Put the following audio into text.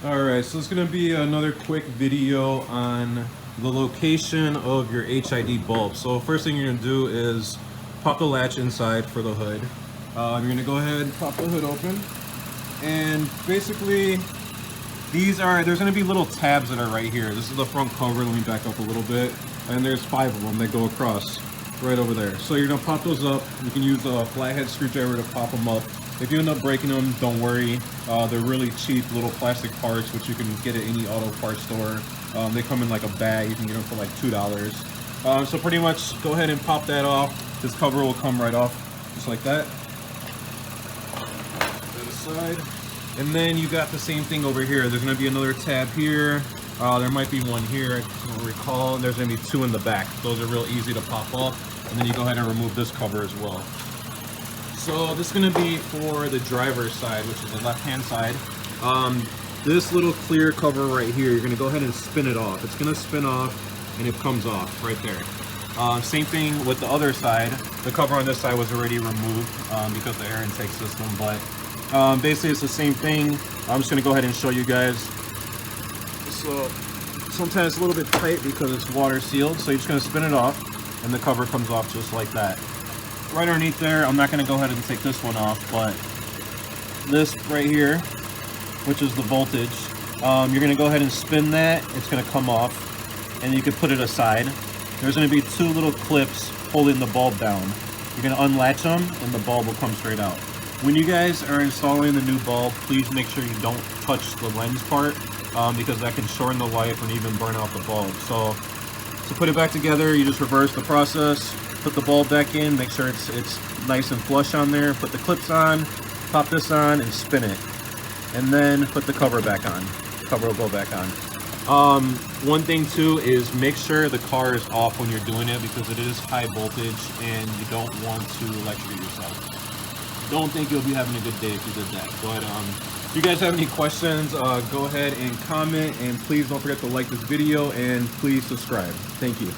Alright, so it's going to be another quick video on the location of your HID bulb. So first thing you're going to do is pop the latch inside for the hood. You're going to go ahead and pop the hood open. And basically, there's going to be little tabs that are right here. This is the front cover. Let me back up a little bit. And there's 5 of them that go across right over there. So you're going to pop those up. You can use a flathead screwdriver to pop them up. If you end up breaking them, don't worry. They're really cheap little plastic parts, which you can get at any auto parts store. They come in like a bag. You can get them for like $2. So pretty much go ahead and pop that off. This cover will come right off, just like that. Put that aside. And then you got the same thing over here. There's going to be another tab here. There might be one here, I don't recall. And there's going to be 2 in the back. Those are real easy to pop off. And then you go ahead and remove this cover as well. So this is going to be for the driver's side, which is the left-hand side. This little clear cover right here, you're going to go ahead and spin it off. It's going to spin off and it comes off right there. Same thing with the other side. The cover on this side was already removed because of the air intake system, but basically it's the same thing. I'm just going to go ahead and show you guys. So sometimes it's a little bit tight because it's water sealed, so you're just going to spin it off and the cover comes off just like that. Right underneath there, I'm not going to go ahead and take this one off, but this right here, which is the voltage, you're going to go ahead and spin that. It's going to come off, and you can put it aside. There's going to be 2 little clips holding the bulb down. You're going to unlatch them, and the bulb will come straight out. When you guys are installing the new bulb, please make sure you don't touch the lens part, because that can shorten the life and even burn out the bulb. So to put it back together, you just reverse the process. Put the bulb back in, make sure it's nice and flush on there, put the clips on, pop this on, and spin it. And then put the cover back on. The cover will go back on. One thing too is make sure the car is off when you're doing it because it is high voltage and you don't want to electrocute yourself. Don't think you'll be having a good day if you did that. But if you guys have any questions, go ahead and comment, and please don't forget to like this video and please subscribe. Thank you.